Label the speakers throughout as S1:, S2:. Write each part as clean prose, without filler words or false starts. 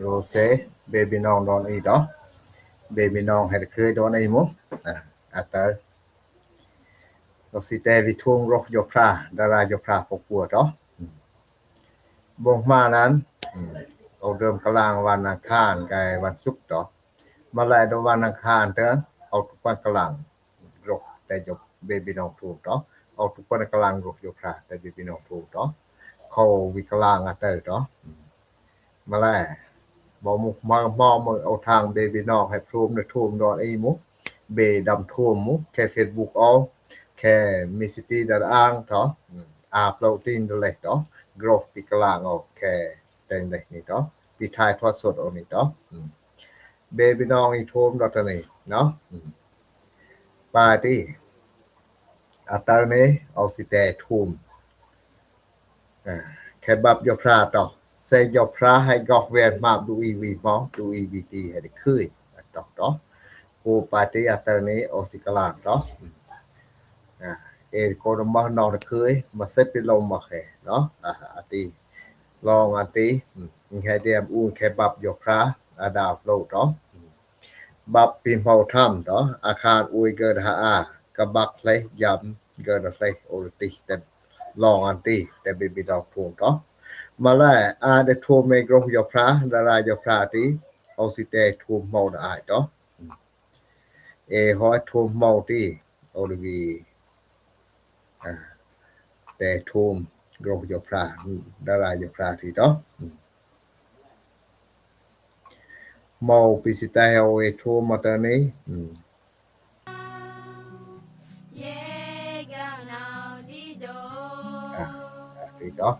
S1: Rose baby nong don i đó baby nong hay khơi don ai mu ataเราสิแต่วิทวงรกยกพระดารายกพระปกปัวเนาะบ่งมานั้นเอาเดิมกลางวันอังคารกับวันศุกร์เนาะมาแลดวันอังคารเด้อเอาทุกวันกลางรกแต่ยกเบบีน้องถูกเนาะเอาทุกวันกลางรกยกพระแต่เบบีน้องถูกเนาะเขาวิกลางอะเตอเนาะมาแลบ่มุกมามือเอาทางเบบีน้องให้พร้อมได้ทุ่มดอนอีมุเบดำทุ่มมุแค่ Facebook เอาแค่มีสิติดาอ้างเนาะโปรตีนเลยเนาะกรอฟปีกลางเอาแค่แต่งเลยนี่เนาะปีท้ายทอดสดเอานี่เนาะเบบีน้องอีทุ่มดอกนี่เนาะปาร์ตี้อัตนี้เอาสิแต่ทุ่มแค่บับยกพระต่อใส่ยกพระให้กอกเวียนมาดูอีวีมอดูอีวีตีให้ได้คืยตอกเนาะกูปาร์ตี้อัตนี้เอาสิกลางเนาะโกนมานอกเคยมาเซปิลมมาแค่เนาะอติลองอติแค่เดียมอูแค่บับยกพระอาดาบโลดเนาะบับปีเมาถ้ำเนาะอาคารอุยเกิดหากะบักเลยยำเกิดอะไรโอรติแต่ลองอันติแต่เบบีดอกทูเนาะมาแลได้ทูเมกรงยกพระดารายกพระติเอาสิแต่ทูเมาได้เนาะฮอทูเมาติโอรวีแต่ทูมกรงยกพระดารายกพระติเนาะเมาปิสิตาเอาทูมาตานี้ติเนาะ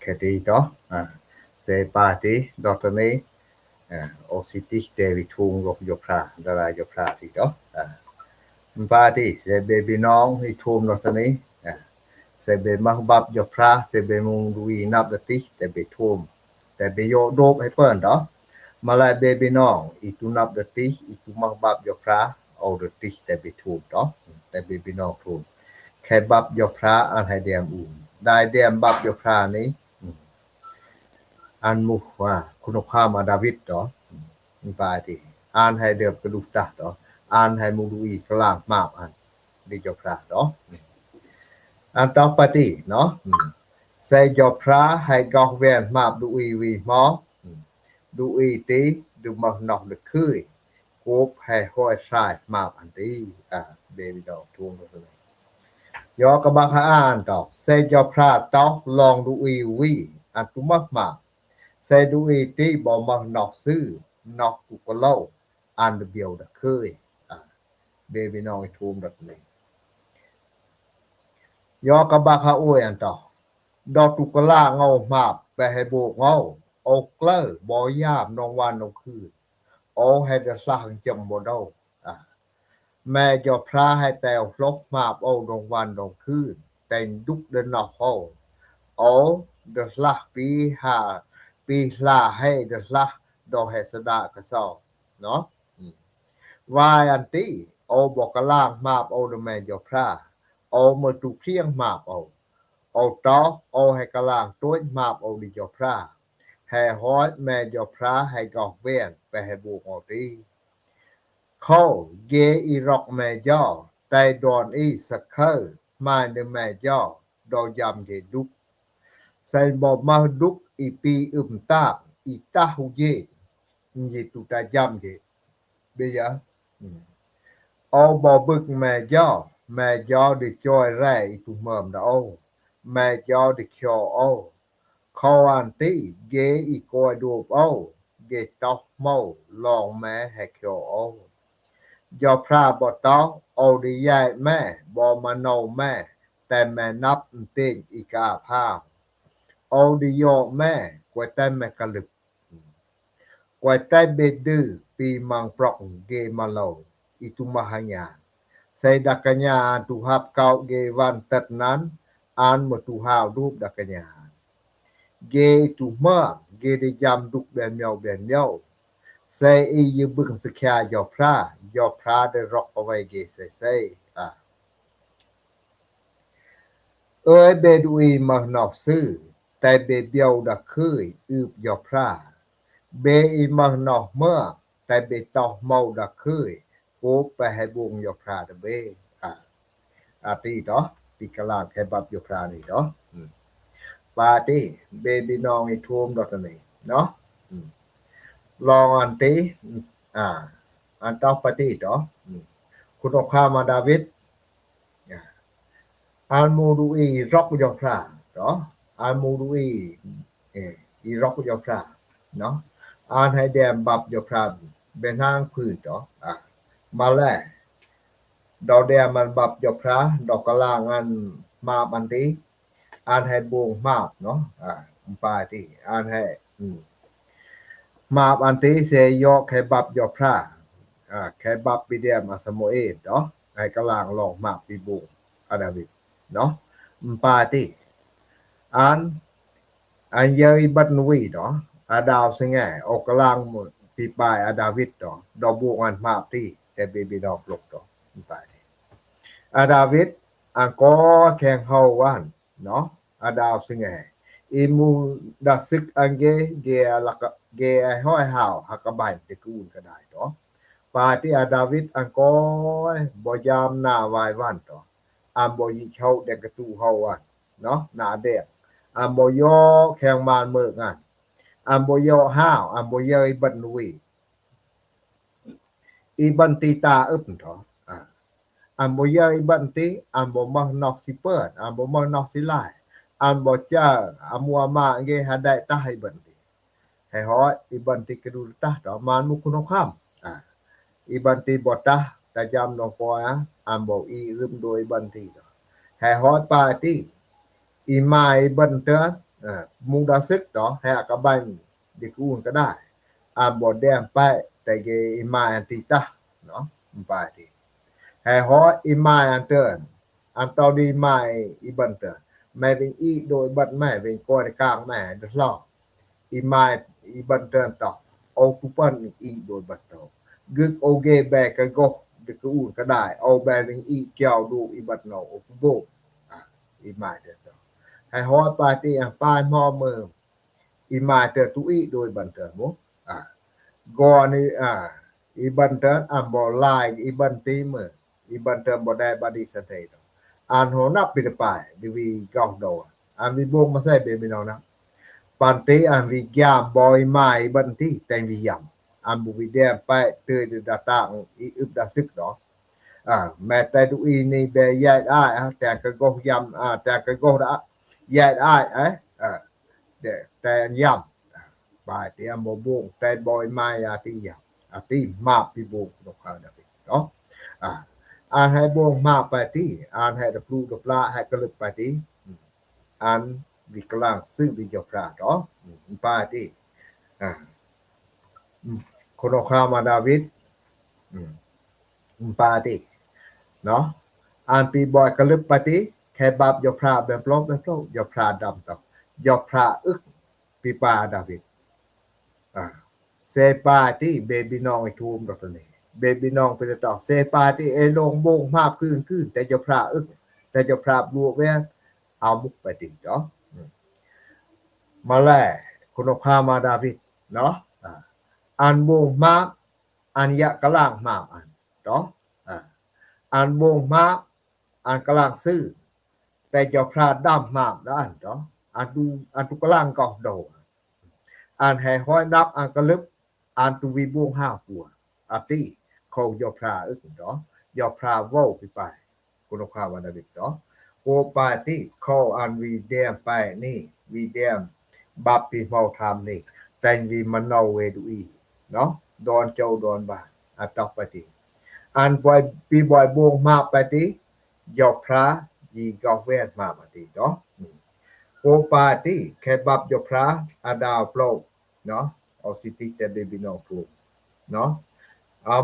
S1: แค่ดีต่อเซปาติดอกนี้โอซิติเตวิทุงรกยกพระดารายกพระติต่อปาติเซเบบีน้องให้ทุมดอกนี้เซเบมักบับยกพระเซเบมุงดุยนับดติแต่เบทุมแต่เบโยโดบให้เปิ้นต่อมาลายเบบีน้องอีตุนับดติอีตุมักบับยกพระเอาดติแต่เบทุมต่อแต่เบบีน้องทุมแค่บับยกพระอันให้เดียมอุ่นได้เดียมบับยกพระนี้อันมุว่าคุณภาพมาดาวิดต่อปาติอ่านให้เดิมกระดูกตาต่ออ่านให้มุดุอีกลางมากอันดียกพระต่อ อันต่อไปดิเนาะใส่ยอพระให้กอกแวนมาดูอีวีหมอดูอีตีดูมานอกดึกคืยโกบให้ห้อยชายมาอันตีเบบีดอกทวงเลยยอกระบักอ่านต่อใส่ยอพระตอกลองดูอีวีอันตุมมาใส่ดูอีตีบ่มานอกซื้อนอกกุกโลอันเบียวดึกคืยเบบีน้องทวงดักเลยยอกระบักอวยอันต่อดอกตุกลาเงามาไปให้โบกเงาออกเกลอบ่ยามนองวันนองคืนโอให้ดะสร้างจำบ่ดาแม่ยอพระให้แต่ลกมาบเอานองวันนองคืนแต่งดุกเดินนอกเฮาโอดะละปี5ปีลาให้ดะละดอกให้สดากะซอเนาะวายอันติโอบ่กะล่างมาบเอาแม่ยอพระเอามาตุเพียงมาบเอาต่อเอาให้กะล่างต้วยมาบเอาดิยอพระให้ฮ้อยแม่ยอพระให้กอกเวียนไปให้บุกเอาตีเข้าเยอีรอกแม่ยอไตดอนอีสักเคอมาในแม่ยอดอยำเกดุกใส่บ่มาดุกอีปีตาอีตาหุเยยีตุตายำเกเบียเอาบ่บึกแม่ยอดิจอยแร่อีตุเมิมดาแม่ยอดิเคียวเอาเขาอันตีเกอีกอยดูบเอาเกตอกเมาลองแม่ให้เคียวเอายอพระบ่ตอกเอาดิยายแม่บ่มาเนาแม่แต่แม่นับเต็งอีกาพาเอาดิยอแม่กวยแต่แม่กะลึกกวยแต่เบดื้อปีมังปรอกเกมาโลอีตุมหญาใส่ดักญาตุหับเก่าเกวันตัดนั้นอ่านมตุหาวรูปดักญาเกตุมาเกได้ยำดุกแบนเมียวใส่อียบึงสะแคยอพระได้รอกเอาไว้เกใส่เอ้ยเบดุอีมานอกซื้อแต่เบเบียวดักคืยอึบยอพระเบอีมานอกเมื่อแต่เบตอกเมาดักคืยโกไปให้บุงยอพระเบตีต่อปีกลางแค่บับยอพระนี่เนาะปาติเบบีน้องอีทุ่มดอกนี่เนาะลองอันติอันต่อปฏิต่อคุณออกข้ามาดาวิดอันมูดูอีรอกยอพระต่ออันมูดูอีรอกยอพระเนาะอันให้แดมบับยอพระเป็นทางพื้นต่อมาแลดอกแดมมันบับยอพระดอกกะลางอันมาบันติอันให้บวงมาบเนาะปาติอันให้มาบอันติเสยอแค่บับยอพระแค่บับปีเดียมาสโมเอเนาะให้กะลางลองมาบปีบุงอาดาวิดเนาะปาติอันเยยบัดนวีเนาะอาดาวสิงห์ออกกะลางปีปลายอาดาวิดเนาะดอกบุงอันมาบติแต่เบบีดอกลกเนาะปาติอาดาวิดอันก็แข่งเฮาวันเนาะอาดาวสิงห์อีมูดัสึกอันเกลักเกห้อยหาวหักบายตะกูลก็ได้เนาะปาติอาดาวิดอันก็บ่ยามหน้าวายวันเนาะอันบ่ยิเฮาแต่กระตูเฮาวันเนาะหน้าแดงอันบ่ยอแข่งมานเมิกอันบ่ยอห้าวอันบ่เยยบันวีอีบันติตาอึบเนาะอันบ่เยยบันติอันบ่มานอกสิเปิดอันบ่มานอกสิลายอันบ่เจ้ามัวมาเกหาได้ตาให้บันติให้ฮ้อยอีบันติกระดูตาดอกมานมุคุณภาพอีบันติบ่ตาแต่จำนองปอยอันบ่อีรึมโดยบันติให้ฮ้อยปาติอีไม้บันเตมุงดาซึกต่อให้กะบันดิกูนก็ได้อันบ่แดมไปแต่เกอีไม้อันติตาเนาะปาติให้ฮ้อยอีไม้อันเตือนอันตอดีไม้อีบันเตแม่เป็นอีโดยบัดแม่เป็นกอยกลางแม่ดลออีไม้อีบันเตนต่อเอาปุปันอีโดยบัดตอกึกโอเกแบกกกดิกูนก็ได้เอาแบเป็นอีเกี่ยวดูอีบัดเนาโอปุโบอีไม้เตอให้ฮ้อยปาติอันปายมอมืออีไม้เตตุอีโดยบันเตมกอนี่อีบันเตอันบ่ลายอีบันติมืออีบันเตบ่ได้บดิสเตต an ho nap pi de pai di vi gao do an vi bong ma sai be mi no na pan te an vi gyam boy mai ban ti tai vi yam an bu vi de pai te de data i up da sik doแม้แต่ดูอีนี่เบยายได้แต่ก็กยำแต่ก็กได้ยายได้แต่ยำบายเตียมบ่งแต่บ่อยมาอาติยำอาติมาปีบ่งนกเขาได้เนาะอ่านให้บ่งมาไปติอ่านให้ตะปลูตะปลาให้กระลึกไปติอ่านวิกลางซึ่งวิจพระเนาะไปติคนข้ามาดาวิดปาติเนาะอ่านปีบ่อยกระลึกไปติแค่บาปยกพระแบบลบยกพระดำตอกยกพระอึกปีปาดาวิดเซปาติเบบีน้องไอ้ทูมดอกตัวนี้เบบีน้องไปตอกเซปาติเอลงบงภาพขึ้นแต่ยกพระอึกแต่ยกพระบวกแว่เอามุกไปติเนาะมาแลคนข้ามาดาวิดเนาะอ่านบงมาอันยะกะล่างมาอันเนาะอันบงมาอันกะล่างซื้อแต่เจ้าพระดำมาแล้วอันเนาะอันตุกะล่างก็โดอันให้ห้อยนับอันกะลึบอันตุวีบง5ปัวอติเขาเจ้าพระอึกเนาะเจ้าพระเว้าไปคนข้ามาดาวิดเนาะโอปาติเขาอันวีเดียมไปนี่วีเดียมบัพปีเมาทำนี่แต่งวีมันเอาเวดูอีเนาะดอนเจ้าดอนบาอัตอกปฏิอันบ่อยปีบ่อยบงมาปฏิยกพระยีกอเวทมาปฏิเนาะโอปาติแค่บับยกพระอาดาวโปรเนาะเอาสิติแต่เบบีน้องโปรเนาะ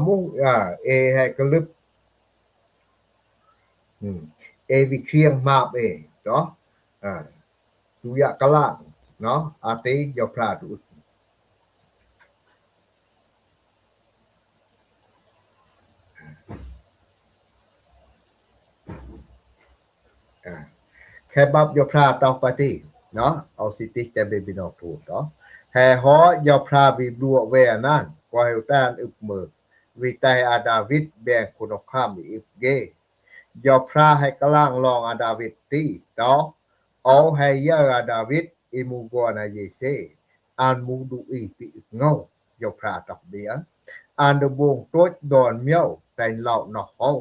S1: มุเอให้กลึบเอวิเครียงมาเอเนาะตุยะกะล่างเนาะอาติยกพระตุแค่บับยกพระตอกปฏิเนาะเอาสิติแต่เบบีน้องโปรเนาะแห่ฮอยกพระวิบัวเวนั่นกว่าเฮตานอึกมือวิไตอาดาวิดแบ่งคุณข้ามอีกเกยกพระให้กลางลองอาดาวิดตีต่อเอาให้ยาอาดาวิดอิมูกวนาเยเซอันมูดูอีปิอีกเงายกพระตอกเบียอันดบงตดดอนเมียวแต่เหล่านอกเฮา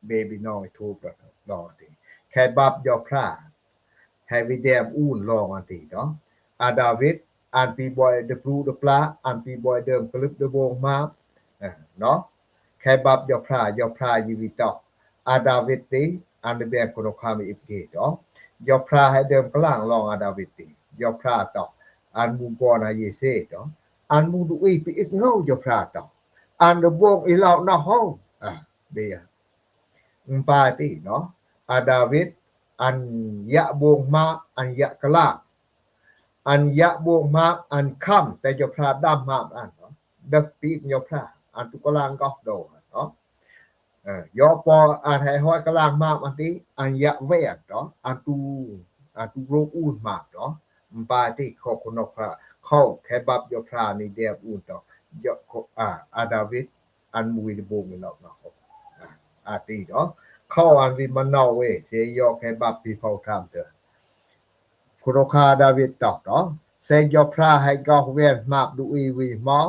S1: เบบีน้อยทูปดอติแค่บับยกพระให้วิเดมอูนลองอันติเนาะอาดาวิดอันปีบอยเดปรูเดปลาอันปีบอยเดิมกลึบเดบงมาเนาะแค่บับยกพระยีวิตอาดาวิดติอันเดแบงคนข้ามอีกเกเนาะยกพระให้เดิมกลางลองอาดาวิดติยกพระต่ออันมูกอนาเยเซเนาะอันมูดูอีปิอีกเงายกพระต่ออันเดบงอีเหล่านอกเฮาเบียปาติเนาะอาดาวิดอันยะบงมาอันยะกะลาอันยะบงมาอันค่ำแต่ยกพระดำมาอันเนาะดับปีกยกพระอันตุกลางก็โดเนาะยอปออันให้ห้อยกลางมาอันติอันยะเวทเนาะอันตุโรอูนมาเนาะปาติขอคนพระเข้าแค่บับยกพระนี่เดียบอูนต่อยอาดาวิดอันมุยบงนี่เนาะอาติเนาะเข้าอันวิมันเนาเวเสยกให้บับปีเผาทำเถอะคุณคาดาวิดตอกเนาะเสยกพระให้กอกเวนมาดูอีวีมอ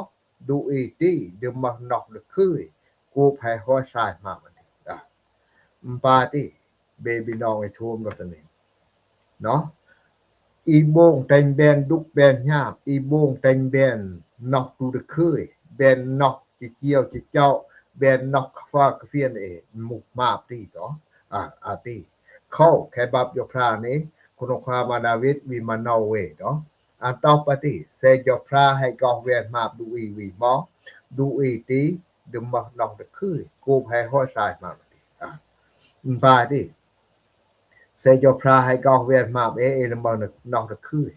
S1: ดูอีตีเดมานอกเดคือกูให้ห้อยชายมามันปาติเบบีน้องไอ้ท่วมรถนี่เนาะอีบงแต่งแบนดุกแบนยาบอีบงแต่งแบนนอกดูเดคือแบนนอกจิเจียวจิเจ้าแบนนอกฟ้ากเฟียนมุกมาบตีต่ออาติเข้าแค่บับยกพระนี้คุณข้ามาดาวิดวิมานอเวเนาะอันต่อปฏิเสยกพระให้กอกเวียนมาดูอีวีมอดูอีตีเดมนอกเดคือกูให้ห้อยชายมาปาติเสยกพระให้กอกเวียนมาเอเดมนอกเดคือ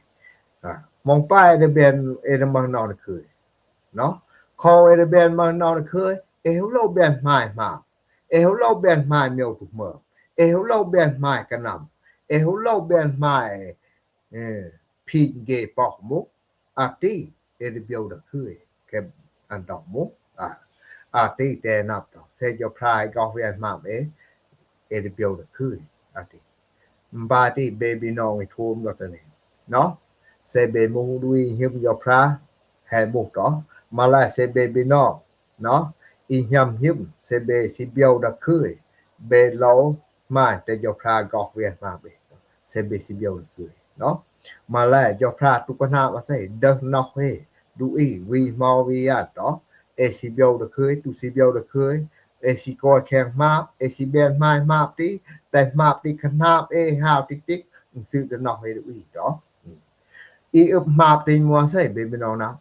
S1: มองป้ายเดเบนเอเดมนอกเดคือเนาะคอเอเดเบนมานอกเดคือเอเฮโลเบนไม้มาเอเฮโลเบนไม้เมียวทุกเมื่อเอเฮโลเบนไม้กระนำเอเฮโลเบนไม้พิงเกปอกมุกอาติเอเดเบียวเดคือแค่อันดอกมุกอาติแต่นับต่อเสยพรายกอกเวียนมาเอ the build the kui ati mbati baby nong I thum lo tane no se be mu dui him yo pra ha mu to mala se baby no no I nham him se be si build the kui be lo ma te yo pra go viet ma be se be si build the kui no mala yo pra tu ko na ma se de no he dui we mo we ya to e si build the kui tu si build the kui e si ko khang ma e si ben mai ma tiแต่มาปีขนาบหาวติ๊กๆซื้อจะนอกให้ดูอีกเนาะอีอึบมาปีมัวใส่เบบีน้องนะ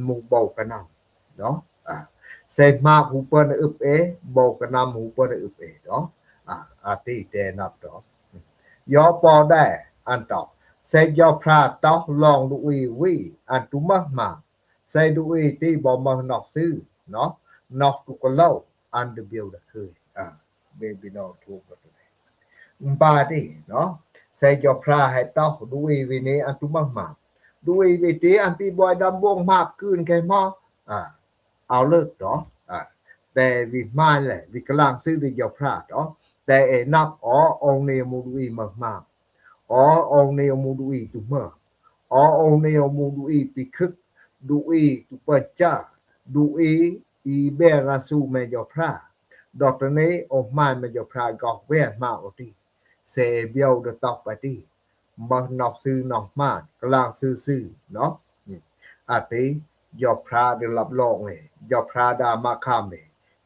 S1: หมู่เบากันนำเนาะใส่มาหูเปิ้นอึบเบากันนำหูเปิ้นอึบเนาะอาติแต่นับดอกยอปอได้อันต่อใส่ยอพระตอกลองดูอีอันตุมะมาใส่ดูอีที่บ่มานอกซื้อเนาะนอกตุกเล่าอันเดบิลดคือเบบีน้องถูกบาดิเนาะใส่ยอพระให้ตอกดูอีวินี้อันตุมะมาดูอีวิตีอันปีบอยดำวงมาบคืนแค่มอเอาเลิกเนาะแต่วิมาแหละวิกำลังซื้อได้ยอพระเนาะแต่นับองเนมูดูอีมากองเนมูดูอีตุเมื่อองเนมูดูอีปีคึกดูอีตุเปิดจ้าดูอีเบราสูแม่ยอพระดอกตะนี้ออกมาแม่ยอพระกอกแว่นมาอติเซเบียวดตอกไปติบ่นอกซื้อนอกมากำลังซื้อเนาะอาติยอพระได้รับรองยอพระดามาคาม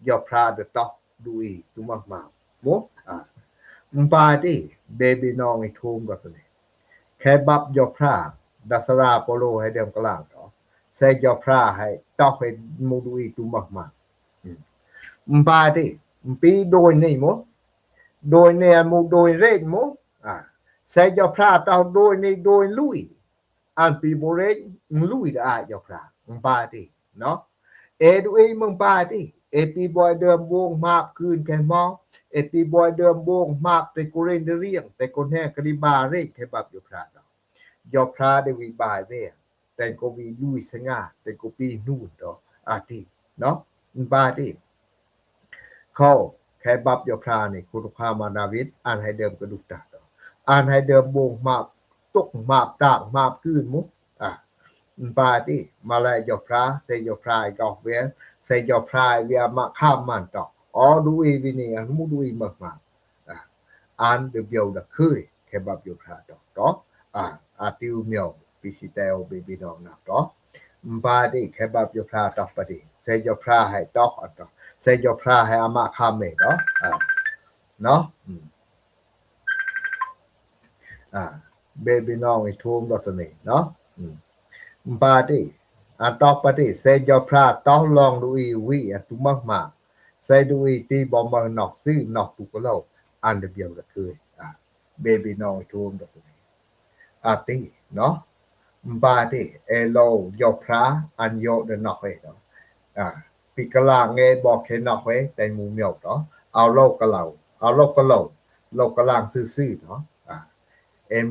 S1: ยอพระดตอกดูอีตุมากๆมุบาดิเบบีน้องไอ้ทุ่มก็ตัวนี้แค่บับยอพระดัสราโปโลให้เดิมกลางเนาะใส่ยอพระให้ตอกให้มูดูอีตุมากๆบาดิปีโดยนี่มุโดยเนี่ยมูโดยเรกมุใส่ยอพระตอกโดยนี่โดยลุยอันปีโบเรกลุยได้ยอพระบาดิเนาะดูอีมึงบาดิปีบอยเดิมวงมาบคืนแค่มอปีบอยเดิมวงมาบแต่กูเรนเรียงแต่คนแห่กริบาเรกแค่บับยอพระเนาะยอพระได้วิบายเว้แต่ก็วิลุยสง่าแต่ก็ปีนู่นเนาะอาทิเนาะบาดิเขาแค่บับยอพระนี่คุณพามาดาวิดอ่านให้เดิมกระดุกตาอ่านให้เดิมวงมาบตกมาบต่างมาบคืนมุบาดิมาแลยอพระเซยอพระกอกเว้เซยอพระเวียมาข้ามมันต่อดูอีวินีอันมูดูอีมากๆอันเดบิวดะคือแค่บับยอพระต่ออาติวเมียวปิสิเตโอเบบีน้องนะต่อบาดิแค่บับยอพระต่อปฏิเซยอพระให้ต่อเซยอพระให้อามาข้ามเนาะเนาะเบบีน้องไอ้ทุ่มดอกนี้เนาะบาดิอันต่อปฏิเซยอพระต่อลองดูอีวิอันตุมากๆใส่ดูอีตีบ่มานอกซื้อนอกตุกโลอันเดบิวดะคือเบบีน้องไอ้ทุ่มดอกนี้อาติเนาะบาดิโลยอพระอันโยดะนอกเนาะปิกลางบอกแค่นอกแต่หมู่เมียวเนาะเอาโลกกะเหล่าเอาโลกกะโลกกะลางซื่อๆเนาะ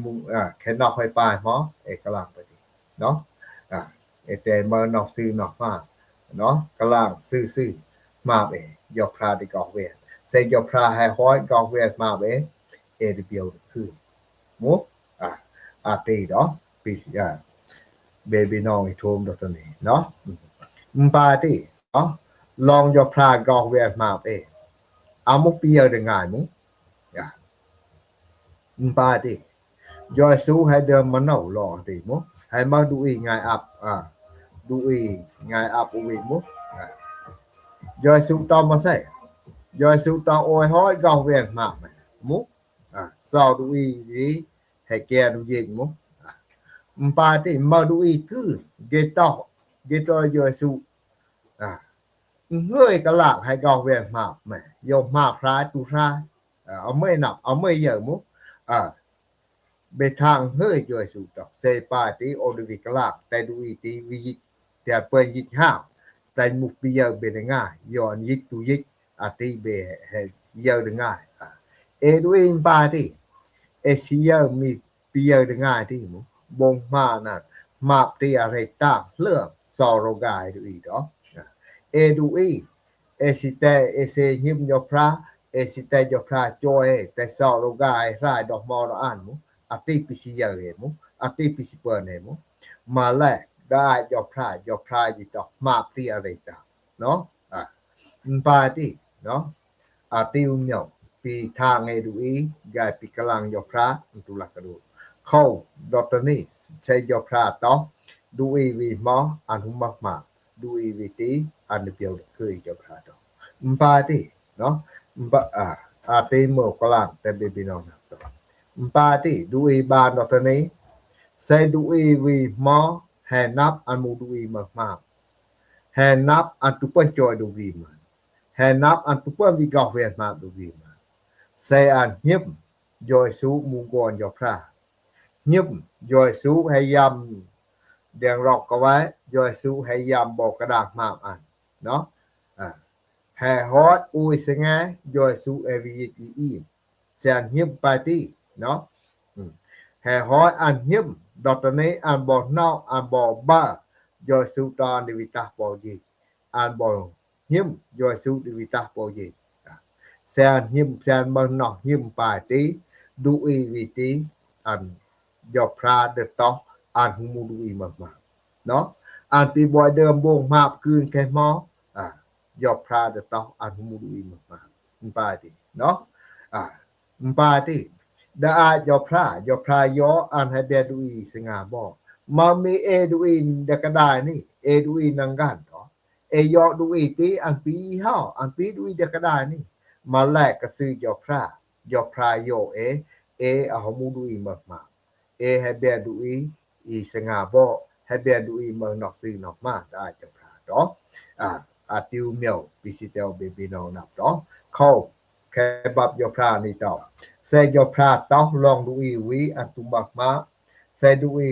S1: มูแค่นอกปลายหมอกะลางไปดิเนาะแต่มานอกซื้อนอกมาเนาะกะลางซื่อๆมาเยอพระได้กอกเวทใส่ยอพระให้ห้อยกอกเวทมาเดบิวคือมุอาติเนาะปิสิเบบีน้องไอ้ทุ่มดอกตัวนี้เนาะบาดิเนาะลองยอพระกอกเวทมาเอามุกเปียได้ง่ายมุบาดิยอสู้ให้เดิมมันเอาลองติมุให้มาดูอีง่ายอัพดูอีง่ายอัพอุวิมุยอสู้ตอมาใส่ยอสู้ตอโอยห้อยกอกเวทมามุซอดูอีดีให้แกดูยิงมุปาติมาดูอีคือเกตอยอสู้เฮ้ยกะลากให้กอกเวทมาแม่ยอมาพระตุพระเอาไม่นับเอาไม่เยอะมุเบทางเฮ้ยยอสู้ตอเซปาติโอดวิกลากแต่ดูอีตีวิแต่เปิ้นยิกห้าวแต่มุกเปียเบได้ง่ายย้อนยิกตุยิกอาติเบให้เยอะได้ง่ายดูอีปาติสิเยอะมีเปียได้ง่ายที่มุบงมานั่นมาติอะไรต่างเรื่องสอโรกายดูอีดอกดูอีสิแต่เซหิมยอพระ สิแต่ยอพระจอยแต่ซอโลกายรายดอกมอลอ่านมุอติปิสิยะเรมุอติปิสิเปเนมุมาแลได้ยอพระยิตอกมาติอะไรตาเนาะปาติเนาะอาติอุมเนาปีทางให้ดูอีกายปีกลางยอพระตุลักกระดูเข้าดอตนี้ใช้ยอพระต่อดูอีวีมออันหุมมากดูอีวีตีอันเปียวคือยอพระต่อปาติเนาะอาติโมกลางแต่เบบีน้องต่อปาติดูอีบานดอตนี้ใช้ดูอีวีมอแห่นับอันมูดูอีมากแห่นับอันตุเปิ้นจอยดูวีมาแห่นับอันตุเปิ้นวิกาเวียนมาดูวีมาใส่อันยิบยอยสูมูกอนยอพระยิบยอยสูให้ยำเดียงรอกก็ไว้ยอยสูให้ยำบอกกระดาษมากอันเนาะแห่ฮอดอุยสงายยอยสูเอวีอีแสนยิบปาตี้เนาะแห่ฮอดอันยิบดอตนี้อันบ่เนาอันบ่บ้ายอยสูตอนดิวิตาบ่ยีอันบ่ยิบยอยสูดิวิตาบ่ยีแสนยิมแสนเบิ่งนอกยิมปาติดูอีวิติอันยอพระเดตออันหูมูดูอีมากๆเนาะอันปีบอยเดิมวงมาบคืนแค่มอยอพระเดตออันหูมูดูอีมากๆปาติเนาะปาติดายอพระยออันให้เบดูอีสงาบ่มามีเอดูอีดกระดานี่เอดูอีนังกันเนาะเอยอดูอีติอันปีเฮาอันปีดูอีดกระดานี่มาแลกก็ซื้อยอพระโยเออะหมูดูอีมากๆเอให้เบดูอีสงาบ่ให้เบดูอีเมืองนอกซื้อนอกมาได้เจ้าพระดอกอาติวเมียวปิสิเตลเบบีนอนับดอกเข้าแค่บับยอพระนี่ต่อใส่ยอพระต่อลองดูอีวิอันตุมากมาใส่ดูอี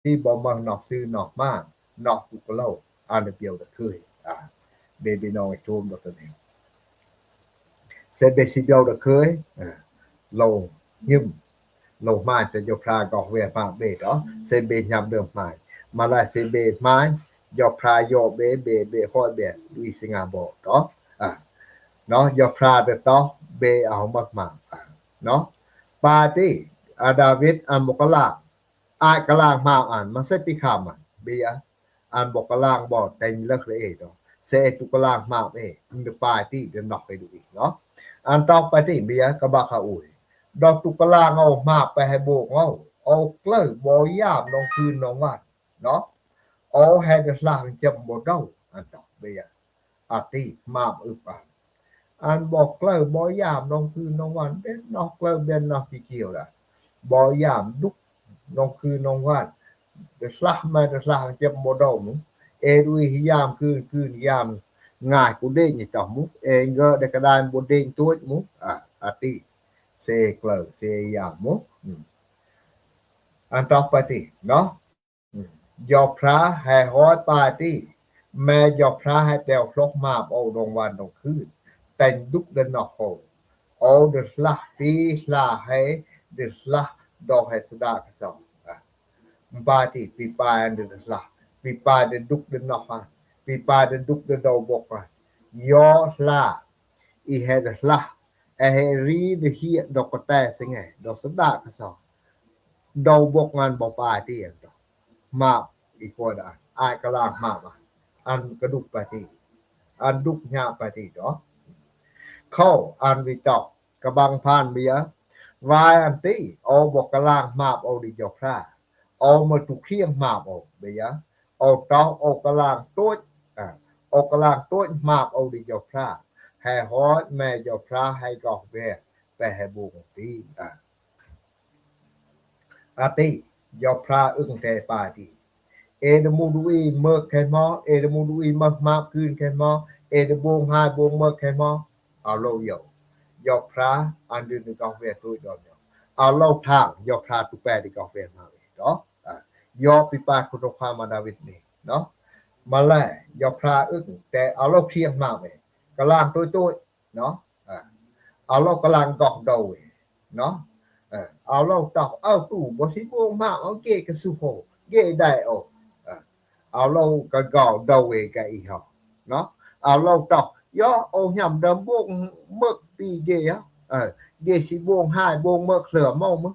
S1: ที่บ่เมืองนอกซื้อนอกมานอกตุกโลอันเปียวตะเคยเบบีนอโทมดอกนี้เซเบซิเบลดะเคยลงยิมลงมาจะยอพระกอกเวปาเบดเซเบยับเดิมมาลาเซเบมายอพระยอเบฮอดเบดุอีสิงาบ่เนาะยอพระเดตอเบเอามากๆเนาะปาติอาดาวิดอันบกลางอากลางมาอันมาเซปิคามเบียอันบกลางบ่แต่งเลิกเลยเซตุกลางมาเอินเดปาติเดนอกไปดูอีกเนาะอันต่อไปที่เบียกะบะคาอุยดอกตุกลางเอามาไปให้โบกเอาเกลบ่ยามลงคืนน้องว่าเนาะเอาให้ดลางจำบ่เดาอันดอกเบียอาติมาอึบอันบอกเกลบ่ยามลงคืนน้องวันเด้นอกเกลเบนนอกเกี่ยวล่ะบ่ยามดุกลงคืนน้องวันดลางมาดลางจำบ่เดาหนูเอดุยยามคืนยามง่ายกูเด้งนี่ต่อมุเองก็ได้กระดานบนเด้งตัวมุอาติเซเกลเซยามมุอันต่อไปติเนาะยอพระให้ฮอดปาติแม่ยอพระให้แตวฟลอกมาเอาดงวันดงคืนแต่งดุกเดนนอกโหเอาเดลาปีลาให้เดลาดอกให้สดากสองปาติปีปายเดลาปีปายเดดุกเดนนอกปีปาเดดุกเดดบอกยอลาอีเฮดลาเอเฮรีเดฮีดอกแต่สิไงดอกสดากสองดอกบอกงานบ่ปาติอันต่อมาอีกคนอายกลางมาอันกระดุกปาติอันดุกญาปาติดอกเข้าอันวิตอกกระบังพานเบียวายอันติเอาบอกกลางมาเอาดิยอพระเอามาตุเคียงมาเอาเบียเอาตอกเอากลางตัวเอากลางตัวมาเอาดิยอพระให้ฮอดแม่ยอพระให้กอกเวไปให้บุงตีอาติยอพระอึ้งแต่ปาติเอดมูดูอีเมิกแค่มอเอดมูดูอีมาคืนแค่มอเอดบงหายบงเมิกแค่มอเอาโลยอพระอันดึงกอกเวตัวดอกเอาโลทางยอพระตุแปดิกอกเวมาเนาะยอปิปาคุตความมาดาวิดนี่เนาะมาแลยอพระอึ้งแต่เอาโลเพียงมากลางตัวเนาะเอาโลกลางกอกดาวเนาะเอาโลตอกเอาตู้บ่สิบ่มาเอาเกกะสุโพเกได้เอาโลกะกอกดาวกะอีเฮาเนาะเอาโลตอกยอเอาหย่ำดำบกมึก ปีเกะเกสิบวงห้ายบวงเมื่อเคลือเมามึ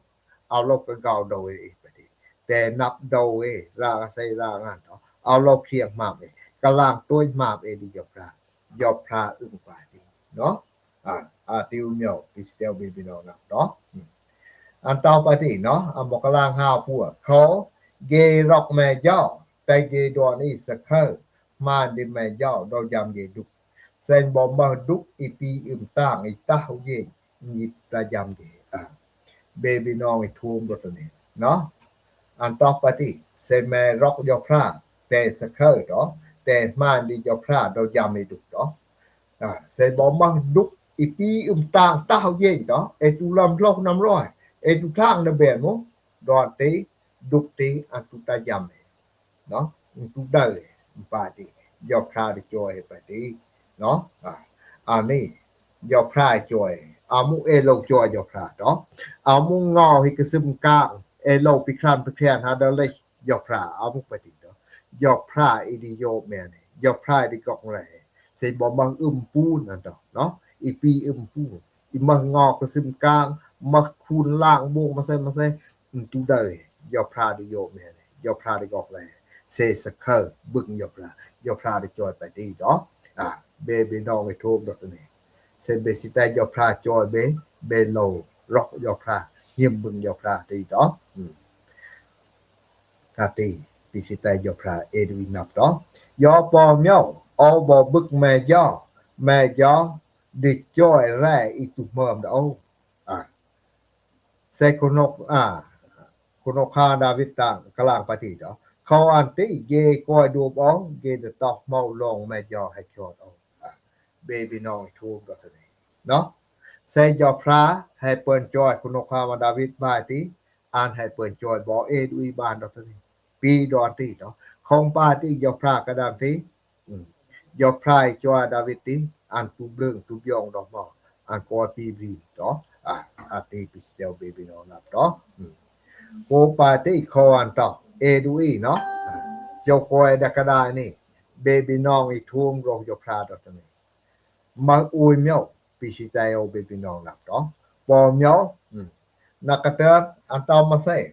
S1: เอาลบกันเก่าโดยปฏิแต่นับโดยลาใส่ลางานเอาลบเคียงมาเอกะลางตัวมาเอดิยอพระอึ้งปาดีเนาะติวเมียวปิสเตลบิโนนะเนาะอันต่อไปที่เนาะอันบอกกะลางหาพวกเขาเกร็อกแม่ย่อแต่เกดอนี่สักเคอมาดิแม่ย่อดอยามเกดุเซนบ่มาดุอีปีอึมต่างอีตาเฮเยนิประยามเกเบบีน้องอีทูมรถนี่เนาะอันต่อไปที่เซแม่ร็อกยอพระแต่สักเคอเนาะแต่มาดิยอพระดอยามเกดุเนาะเซนบ่มาดุอีปีอึมต่างตาเฮเยเนาะเอตุลำลอกน้ำร้อยเอตุทางนะเบนmo dote dukte atuta jamme no tu dale pati yo phra de joy pati no ani yo phra joy amu e lo joy yo phra no amu ngo hi kesum ka e lo pikran pikran ha dale yo phra amu pati no yo phra idi yo me ne yo phra di kok le se bo mang pu na to no i pi pu i mang ngo kesum kaมาคูณล่างวงมาใส่ตูได้ยอพราดิโยแม่ยอพราดิกอกแลเซสเคอร์บึงยอพราดิจอยไปดีเนาะเบบีน้องไปโทบดอกนี่เซเบสิตายอพราจอยเบโลร็อกยอพราเฮียมบึงยอพราดีเนาะกาตีปิสิตายอพราเอดวินับเนาะยอปอเมียวเอาบ่บึกแม่ยอดิจอยแรอีตุเมิมเด้อเซโคนกโคาดาวิตากลางปฏิเขาอันติเกกอยดูบองเกจะตอกเมาลงแม่ยอให้ชอดเอาเบบีน้องทูบดอกนี้เนาะเซยอพระให้เปิ้นจอยโคคามาดาวิดบายติอ่านให้เปิ้นจอยบ่เอดุยบานดอกนี้ปีดอนติเนาะของปาติยอพระกระดามติยอพระจอยดาวิดติอ่านตุเบลึงตุยองดอกบ่อ่านกอปีบรีเนาะati pistel baby no na to ko pa ti kho an to e du i no yo ko e da ka da ni baby no i thum ro yo phra do to ni ma ui myo pi si tai o baby no na to po myo na ka ta an to ma sai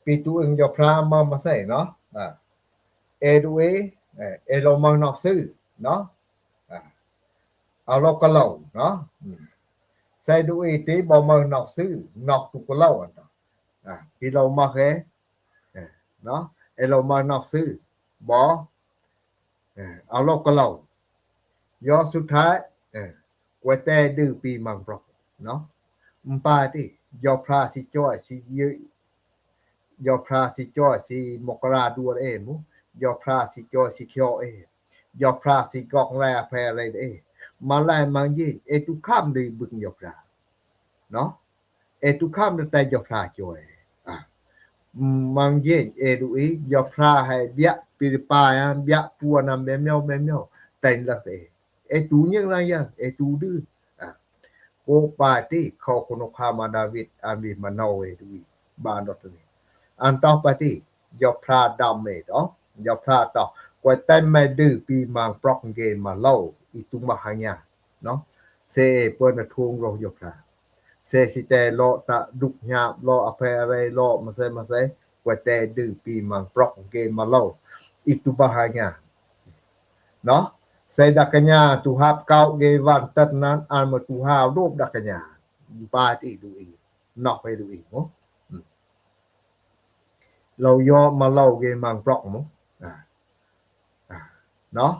S1: pi tu ung yo phra ma sai no e du e lo ma no sư no a lo ka lo noใส่ดูอีติบ่มานอกซื้อนอกตุกเล่าอันพี่เรามาแค่เนาะไอ้เรามานอกซื้อบ่เอาโลกก็เล่ายอสุดท้ายกว่าแต่ดื้อปีมังปรอกเนาะมปาติยอพระสิจ้อยสิยอพระสิจ้อยสิมกราดูเอมุยอพระสิจ้อยสิเขียวยอพระสิกอกแลแพอะไรมาลายมังยีเอตุข้ามดีบึงยอพระเนาะเอตุข้ามแต่ยอพระจอยมังยีเอดูอียอพระให้เบียปิริปายเบียปัวนำแมวแต่ละเอตูยังไงเอตูดื้อโกปาติเขาคนคามาดาวิดอามีมาโนเอดูอีบานดอกนี้อันต่อไปที่ยอพระดำเนาะยอพระต่อกว่าแต่ไม่ดื้อปีมังปรอกเกมมาเล่าอีตุมหาญาเนาะเซเปิ้นทุงโรยพระเซสิแต่โลตะดุกญาบโลอภัยอะไรโลมาใส่กว่าแต่ดื้อปีมังปรอกเกมมาเล่าอีตุมหาญาเนาะเซดักญาตุหับเก้าเกวันตัดนั้นอันมาตุหารูปดักญาปาติดูอีนอกไปดูอีเนาะเรายอมาเล่าเกมังปรอกมั้งเนาะ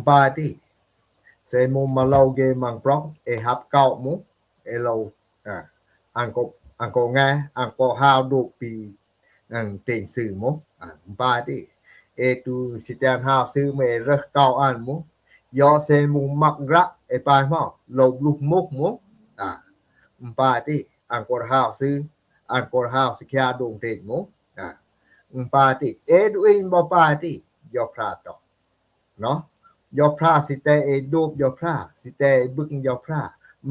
S1: ปาติเซมุมาเล่าเกมังปรอกเอฮับเก้ามุเอเราอังโกงาอังโกฮาวดูปีเต็งสื่อมุปาติเอตูสิแตนฮาวซื้อเมรเก้าอันมุยอเซมุมักระเอปายมอลบลุกมุกมุปาติอังโกฮาวซื้ออังโกฮาวสิแค่ดงเต็งมุปาติเอดูอินบ่ปาติยอพระตอเนาะยอพระสิแต่เอดูบยอพระสิแต่บึกยอพระ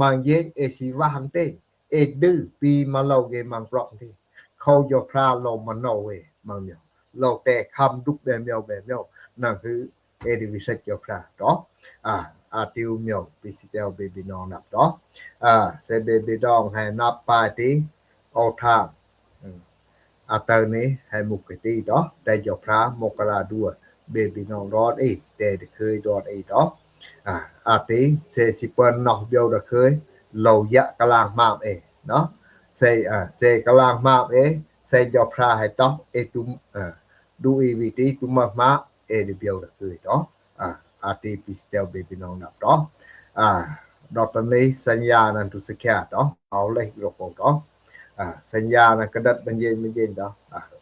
S1: มังเยกเอสิวางเต้เอดื้อปีมาเล่าเกมังปรอกที่เขายอพระลงมาโนเวมังเมียวเราแต่คำดุกแบบเมียวนั่นคือเอดิวิเซตยอพระเนาะ atiu myo pisitel baby nong nap đó se baby dong hai nap pa ti au tha atau ni hai mukiti đó dai jo phra mokara dua baby nong ron e te de khơi don e đó ati se sipan noh bio da khơi lo ya kalang map e đó se kalang map e se jo phra hai to e tum du evt tum ma e de bio da khơi đó ati pistel baby nong nap đóดอกนี้สัญญานั้นทุกสิแค่ดอกเอาเลยโลกดอกสัญญานั้นกระดัดมันเย็นดอก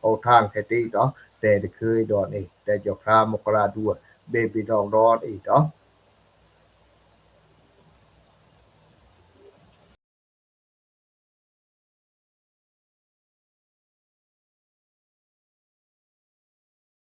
S1: เอาทางแค่ตีดอกแต่เคยดอนอีแต่จะพรามกราดัวเบบีดองดอนอีดอก